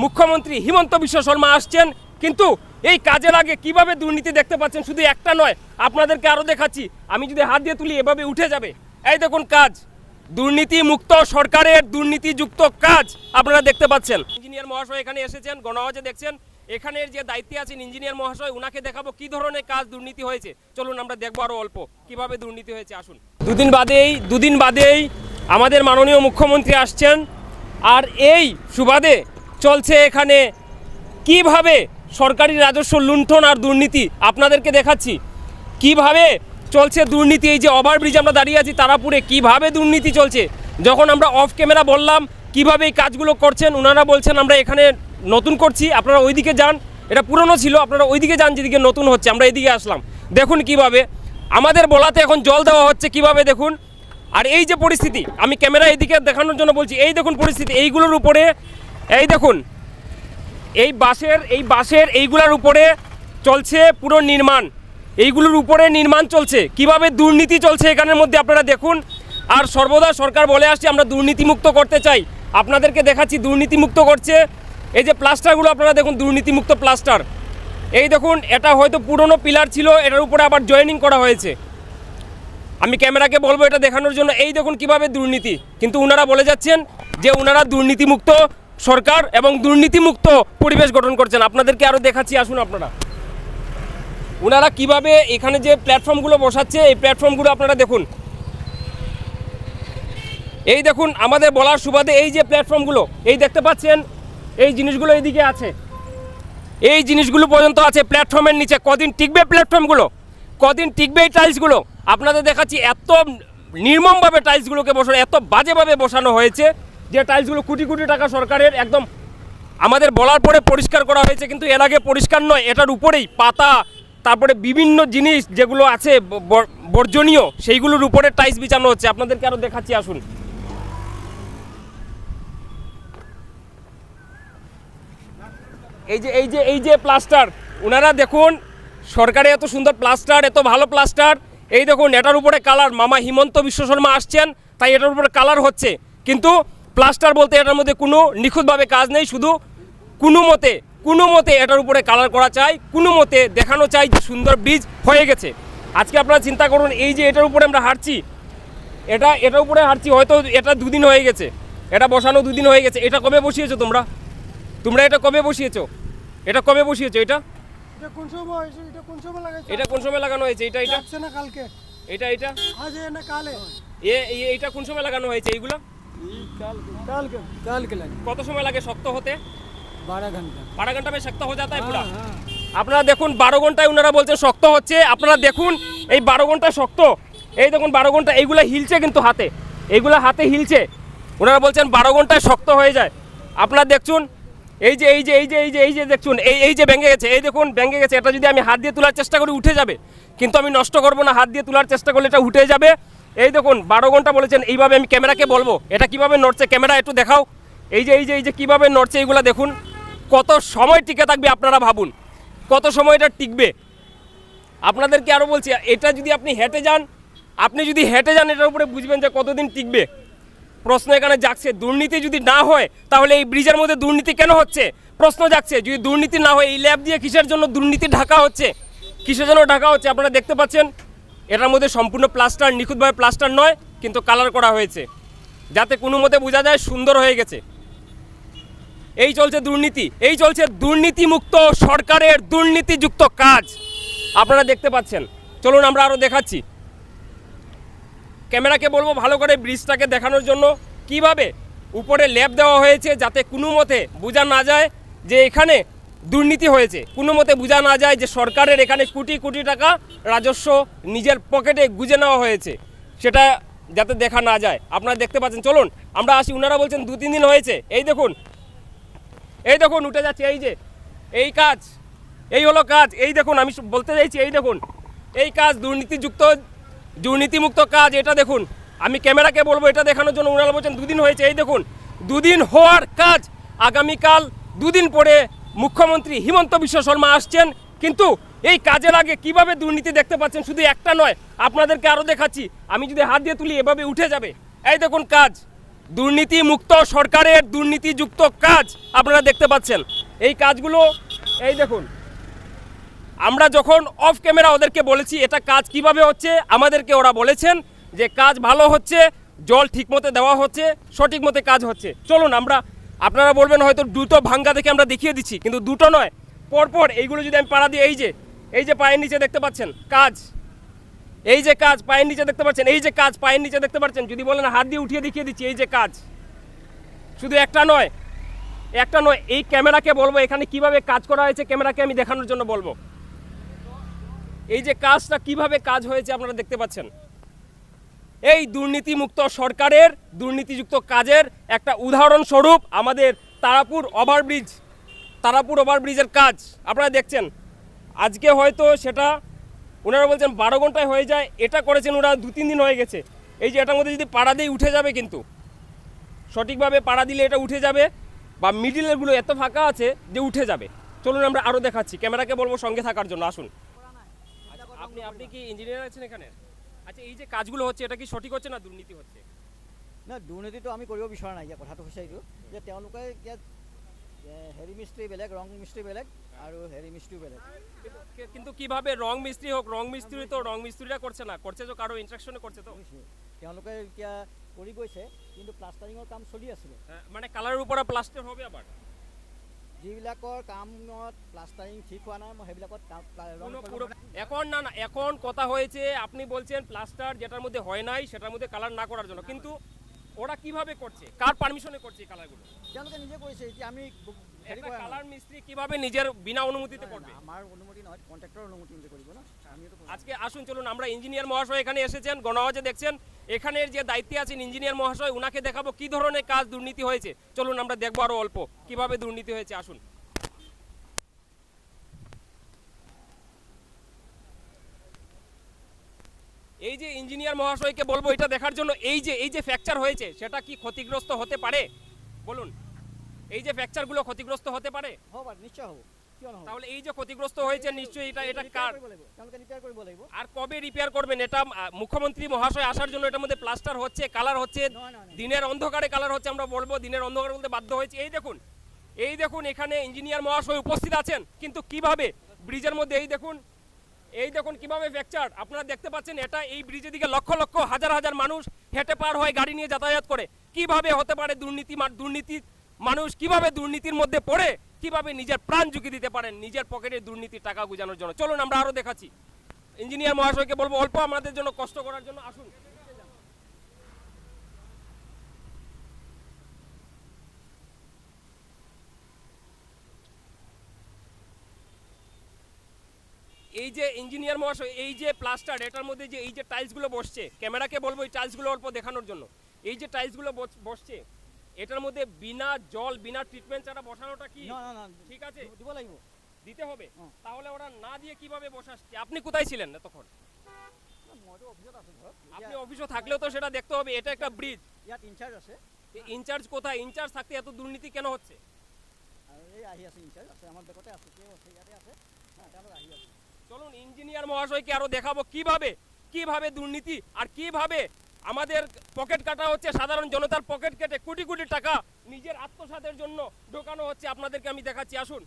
মুখ্যমন্ত্রী হিমন্ত বিশ্ব শর্মা আসছেন, কিন্তু এই কাজের আগে কিভাবে দুর্নীতি দেখতে পাচ্ছেন শুধু একটা নয়, আপনাদেরকে আরও দেখাচ্ছি। আমি যদি হাত দিয়ে তুলি এভাবে উঠে যাবে। এই দেখুন কাজ, দুর্নীতি মুক্ত সরকারের দুর্নীতিযুক্ত কাজ আপনারা দেখতে পাচ্ছেন। ইঞ্জিনিয়ার মহাশয় এখানে এসেছেন, গণআওয়াজে দেখছেন। এখানের যে দায়িত্বে আছেন ইঞ্জিনিয়ার মহাশয়, ওনাকে দেখাবো কি ধরনের কাজ দুর্নীতি হয়েছে। চলুন আমরা দেখবো আরও অল্প কিভাবে দুর্নীতি হয়েছে। আসুন। দুদিন বাদেই আমাদের মাননীয় মুখ্যমন্ত্রী আসছেন, আর এই সুবাদে চলছে এখানে কিভাবে সরকারি রাজস্ব লুণ্ঠন আর দুর্নীতি আপনাদেরকে দেখাচ্ছি। কিভাবে চলছে দুর্নীতি। এই যে ওভারব্রিজ আমরা দাঁড়িয়ে আছি তারাপুরে, কিভাবে দুর্নীতি চলছে। যখন আমরা অফ ক্যামেরা বললাম কিভাবে এই কাজগুলো করছেন, ওনারা বলছেন আমরা এখানে নতুন করছি, আপনারা ওইদিকে যান, এটা পুরনো ছিল, আপনারা ওইদিকে যান যেদিকে নতুন হচ্ছে, আমরা এদিকে আসলাম। দেখুন কিভাবে আমাদের বলাতে এখন জল দেওয়া হচ্ছে, কিভাবে দেখুন। আর এই যে পরিস্থিতি, আমি ক্যামেরা এইদিকে দেখানোর জন্য বলছি, এই দেখুন পরিস্থিতি। এইগুলোর উপরে এই দেখুন, এই বাঁশের এইগুলোর উপরে চলছে পুরো নির্মাণ, এইগুলোর উপরে নির্মাণ চলছে। কিভাবে দুর্নীতি চলছে এখানের মধ্যে আপনারা দেখুন। আর সর্বদা সরকার বলে আসছে আমরা দুর্নীতিমুক্ত করতে চাই, আপনাদেরকে দেখাচ্ছি দুর্নীতিমুক্ত করছে। এই যে প্লাস্টারগুলো আপনারা দেখুন, দুর্নীতিমুক্ত প্লাস্টার। এই দেখুন, এটা হয়তো পুরনো পিলার ছিল, এটার উপরে আবার জয়েনিং করা হয়েছে। আমি ক্যামেরাকে বলবো এটা দেখানোর জন্য। এই দেখুন কিভাবে দুর্নীতি, কিন্তু ওনারা বলে যাচ্ছেন যে ওনারা দুর্নীতিমুক্ত সরকার এবং দুর্নীতিমুক্ত পরিবেশ গঠন করছেন। আপনাদেরকে আরও দেখাচ্ছি, আসুন আপনারা। ওনারা কিভাবে এখানে যে প্ল্যাটফর্মগুলো বসাচ্ছে, এই প্ল্যাটফর্মগুলো আপনারা দেখুন। এই দেখুন আমাদের বলার সুবাদে এই যে প্ল্যাটফর্মগুলো, এই দেখতে পাচ্ছেন, এই জিনিসগুলো এইদিকে আছে, এই জিনিসগুলো পর্যন্ত আছে প্ল্যাটফর্মের নিচে। কদিন টিকবে প্ল্যাটফর্মগুলো, কদিন টিকবে এই টাইলসগুলো আপনাদের দেখাচ্ছি। এত নির্মমভাবে টাইলসগুলোকে বসানো, এত বাজেভাবে বসানো হয়েছে যে টাইলসগুলো কোটি কোটি টাকা সরকারের, একদম আমাদের বলার পরে পরিষ্কার করা হয়েছে, কিন্তু এর আগে পরিষ্কার নয়, এটার উপরেই পাতা, তারপরে বিভিন্ন জিনিস যেগুলো আছে বর্জনীয়, সেইগুলোর উপরে টাইলস বিছানো হচ্ছে। আপনাদেরকে আরও দেখাচ্ছি, আসুন। এই যে প্লাস্টার, ওনারা দেখুন সরকারে এত সুন্দর প্লাস্টার, এত ভালো প্লাস্টার। এই দেখুন এটার উপরে কালার, মামা হিমন্ত বিশ্ব শর্মা আসছেন তাই এটার উপরে কালার হচ্ছে, কিন্তু প্লাস্টার বলতে এটার মধ্যে কোনো নিখুঁতভাবে কাজ নেই। শুধু কোনো মতে এটার উপরে কালার করা চাই, কোনো মতে দেখানো চাই যে সুন্দর ব্রিজ হয়ে গেছে। আজকে আপনারা চিন্তা করুন, এই যে এটার উপরে আমরা হাঁটছি, এটার উপরে হাঁটছি, হয়তো এটা 2 দিন হয়ে গেছে, এটা বসানো 2 দিন হয়ে গেছে। এটা কবে বসিয়েছো তোমরা এটা কবে বসিয়েছো? এটা কবে বসিয়েছো? এটা কোন সময় লাগানো হয়েছে? এটা কোন সময় লাগানো হয়েছে? এইগুলো কত সময় লাগে শক্ত হতে? 12 ঘন্টা में শক্ত হয়ে যায় পুরা। আপনারা দেখুন 12 ঘন্টায় ওনারা বলছেন শক্ত হচ্ছে। আপনারা দেখুন এই 12 ঘন্টা শক্ত, এই দেখুন 12 ঘন্টা, এইগুলো হিলছে কিন্তু হাতে, এইগুলো হাতে হিলছে। ওনারা বলছেন 12 ঘন্টায় শক্ত হয়ে যায়। আপনারা দেখুন এই যে দেখুন এই যে ভেঙে গেছে, এই দেখুন ভেঙে গেছে। এটা যদি আমি হাত দিয়ে তোলার চেষ্টা করি উঠে যাবে, কিন্তু আমি নষ্ট করব না, হাত দিয়ে তোলার চেষ্টা করলে এটা উঠে যাবে। এই দেখুন 12 ঘন্টা বলেছেন। এইভাবে আমি ক্যামেরাকে বলবো এটা কিভাবে নড়ছে, ক্যামেরা একটু দেখাও। এই যে কিভাবে নড়ছে, এইগুলো দেখুন। কত সময় টিকে থাকবে আপনারা ভাবুন, কত সময় এটা টিকবে। আপনাদেরকে আরও বলছি, এটা যদি আপনি হেঁটে যান এটার উপরে বুঝবেন যে কতদিন টিকবে। প্রশ্ন এখানে জাগছে, দুর্নীতি যদি না হয় তাহলে এই ব্রিজের মধ্যে দুর্নীতি কেন হচ্ছে? প্রশ্ন জাগছে, যদি দুর্নীতি না হয় এই ল্যাব দিয়ে কিসের জন্য দুর্নীতি ঢাকা হচ্ছে, কিসের জন্য ঢাকা হচ্ছে? আপনারা দেখতে পাচ্ছেন এটার মধ্যে সম্পূর্ণ প্লাস্টার, নিখুঁতভাবে প্লাস্টার নয়, কিন্তু কালার করা হয়েছে যাতে কোনো মতে বোঝা যায় সুন্দর হয়ে গেছে। এই চলছে দুর্নীতি, এই চলছে দুর্নীতিমুক্ত সরকারের দুর্নীতিযুক্ত কাজ আপনারা দেখতে পাচ্ছেন। চলুন আমরা আরও দেখাচ্ছি। ক্যামেরাকে বলবো ভালো করে ব্রিজটাকে দেখানোর জন্য, কিভাবে উপরে ল্যাব দেওয়া হয়েছে যাতে কোনো মতে বোঝা না যায় যে এখানে দুর্নীতি হয়েছে, কোনো মতে বোঝা না যায় যে সরকারের এখানে কোটি কোটি টাকা রাজস্ব নিজের পকেটে গুঁজে নেওয়া হয়েছে, সেটা যাতে দেখা না যায়। আপনারা দেখতে পাচ্ছেন। চলুন আমরা আসি। ওনারা বলছেন 2-3 দিন হয়েছে। এই দেখুন উঠে যাচ্ছে। এই যে এই কাজ, এই হলো কাজ। এই দেখুন আমি বলতে চাইছি, এই দেখুন এই কাজ দুর্নীতিমুক্ত কাজ। এটা দেখুন, আমি ক্যামেরাকে বলবো এটা দেখানোর জন্য। ওনারা বলছেন 2 দিন হয়েছে। এই দেখুন 2 দিন হওয়ার কাজ। আগামীকাল 2 দিন পরে মুখ্যমন্ত্রী হিমন্ত বিশ্ব শর্মা আসছেন, কিন্তু এই কাজের আগে কিভাবে দুর্নীতি দেখতে পাচ্ছেন শুধু একটা নয়, আপনাদেরকে আরও দেখাচ্ছি। আমি যদি হাত দিয়ে তুলি এভাবে উঠে যাবে। এই দেখুন কাজ, দুর্নীতি মুক্ত সরকারের দুর্নীতিযুক্ত কাজ আপনারা দেখতে পাচ্ছেন। এই কাজগুলো এই দেখুন, আমরা যখন অফ ক্যামেরা ওদেরকে বলেছি এটা কাজ কিভাবে হচ্ছে, আমাদেরকে ওরা বলেছেন যে কাজ ভালো হচ্ছে, জল ঠিকমতো দেওয়া হচ্ছে, সঠিক মতো কাজ হচ্ছে। চলুন আপনারা বলবেন হয়তো দুটো ভাঙ্গা দেখে আমরা দেখিয়ে দিচ্ছি, কিন্তু দুটো নয়, পরপর এইগুলো যদি আমি পাড়া দিই, এই যে পায়ের নিচে দেখতে পাচ্ছেন কাজ, এই যে কাজ পায়ের নিচে দেখতে পাচ্ছেন, এই যে কাজ পায়ের নিচে দেখতে পাচ্ছেন, যদি বলেন হাত দিয়ে উঠিয়ে দেখিয়ে দিচ্ছি, এই যে কাজ, শুধু একটা নয়, এই ক্যামেরাকে বলবো এখানে কিভাবে কাজ করা হয়েছে, ক্যামেরাকে আমি দেখানোর জন্য বলবো এই যে কাজটা কিভাবে কাজ হয়েছে আপনারা দেখতে পাচ্ছেন। এই দুর্নীতিমুক্ত সরকারের দুর্নীতিযুক্ত কাজের একটা উদাহরণস্বরূপ আমাদের তারাপুর ওভারব্রিজের কাজ আপনারা দেখছেন। আজকে হয়তো সেটা ওনারা বলছেন 12 ঘন্টায় হয়ে যায়, এটা করেছেন ওরা 2-3 দিন হয়ে গেছে। এই যে এটার মধ্যে যদি পাড়া দিয়ে উঠে যাবে, কিন্তু সঠিকভাবে পাড়া দিলে এটা উঠে যাবে, বা মিডিলেরগুলো এত ফাঁকা আছে যে উঠে যাবে। চলুন আমরা আরও দেখাচ্ছি, ক্যামেরাকে বলবো সঙ্গে থাকার জন্য। আসুন, আপনি কি ইঞ্জিনিয়ার আছেন এখানে? আচ্ছা, এই যে কাজগুলো হচ্ছে এটা কি সঠিক হচ্ছে না দুর্নীতি হচ্ছে? না, দুৰ্নীতিটো আমি কৰিব বিচৰা নাই। এতিয়া কথাটো হৈছে এইটো যে তেওঁলোকে ইয়াত হেৰি মিস্ত্ৰী বেলেগ, ৰং মিস্ত্ৰী বেলেগ আৰু হেৰি মিস্ত্ৰীও বেলেগ। কিন্তু কিভাবে রং মিস্ত্রি হোক, রং মিস্ত্রি তো রং মিস্ত্রিরা করছে না, করছে তো কারো ইনস্ট্রাকশনে করছে। তো তেওঁলোকে এতিয়া কৰি গৈছে, কিন্তু প্লাষ্টাৰিঙৰ কাম চলি আছিলে। মানে কালারের উপরে প্লাস্টার হবে আবার? যিবিলাকৰ কামত প্লাষ্টাৰিং ঠিক হোৱা নাই, মই সেইবিলাকত এখন কথা হয়েছে, আপনি বলছেন প্লাস্টার যেটার মধ্যে হয় নাই সেটার মধ্যে কালার না করার জন্য, কিন্তু ওরা কিভাবে করছে, কার পারমিশনে করছে এই কালারগুলো? তেওঁলোকে নিজে কৰিছে। এতিয়া আমি একটা কালার মিস্ত্রি কিভাবে নিজের বিনা অনুমতিতে করবে? আমার অনুমতি নহয়, কন্ট্রাক্টর অনুমতি নিতে করব না। আজকে আসুন, চলুন আমরা ইঞ্জিনিয়ার মহাশয় এখানে এসেছেন, গণআওয়াজে দেখছেন, এখানের যে দায়িত্বে আছেন ইঞ্জিনিয়ার মহাশয়, উনাকে দেখাবো কি ধরনের কাজ দুর্নীতি হয়েছে। চলুন আমরা দেখবো আরো অল্প কিভাবে দুর্নীতি হয়েছে। আসুন, এই যে ইঞ্জিনিয়ার মহাশয়কে বলবো এটা দেখার জন্য, এই যে ফ্র্যাকচার হয়েছে সেটা কি ক্ষতিগ্রস্ত হতে পারে? বলুন, এই যে ফ্র্যাকচারগুলো ক্ষতিগ্রস্ত হতে পারে? নিশ্চয় হবে। তাহলে এই যে ক্ষতিগ্রস্ত হয়েছে নিশ্চয়ই এটা কার? আর কবে রিপেয়ার করবেন? এটা মুখ্যমন্ত্রী মহাশয় আসার জন্য এটার মধ্যে প্লাস্টার হচ্ছে, কালার হচ্ছে, দিনের অন্ধকারে কালার হচ্ছে। আমরা বলবো দিনের অন্ধকারে বলতে বাধ্য হয়েছে। এই দেখুন এখানে ইঞ্জিনিয়ার মহাশয় উপস্থিত আছেন, কিন্তু কিভাবে ব্রিজের মধ্যে এই দেখুন কিভাবে ফ্র্যাকচার আপনারা দেখতে পাচ্ছেন। এটা এই ব্রিজের দিকে লক্ষ লক্ষ হাজার হাজার মানুষ হেঁটে পার হয়, গাড়ি নিয়ে যাতায়াত করে। কিভাবে হতে পারে দুর্নীতি মানুষ কিভাবে দুর্নীতির মধ্যে পড়ে কিভাবে নিজের প্রাণ ঝুঁকি দিতে পারেন নিজের পকেটে দুর্নীতির টাকা গুজানোর জন্য? চলুন আমরা আরো দেখাচ্ছি। ইঞ্জিনিয়ার মহাশয়কে বলবো অল্প আমাদের জন্য কষ্ট করার জন্য। আসুন, এই যে ইঞ্জিনিয়ার মহাশয়, এই যে প্লাস্টার এটার মধ্যে যে এই যে টাইলসগুলো বসছে, ক্যামেরাকে বলবো এই টাইলসগুলো অল্প দেখানোর জন্য। এই যে টাইলসগুলো বসছে এটার মধ্যে বিনা জল বিনা ট্রিটমেন্ট ছাড়া বসানোটা কি ঠিক আছে? দিতে হবে। তাহলে ওরা না দিয়ে কিভাবে বসাচ্ছে? আপনি কোথায় ছিলেন তখন? আপনি অফিসে থাকলেও তো সেটা দেখতে হবে। এটা একটা ব্রিজ, ইয়াত ইনচার্জ আছে। ইনচার্জ কোথায়? ইনচার্জ থাকতে এত দুর্নীতি কেন হচ্ছে? চলুন ইঞ্জিনিয়ার মহাশয়কে আরো দেখাবো কিভাবে দুর্নীতি আর কিভাবে আমাদের পকেট কাটা হচ্ছে, সাধারণ জনতার পকেট কেটে কোটি কোটি টাকা নিজের আত্মসাতের জন্য ঢোকানো হচ্ছে। আপনাদেরকে আমি দেখাচ্ছি, আসুন।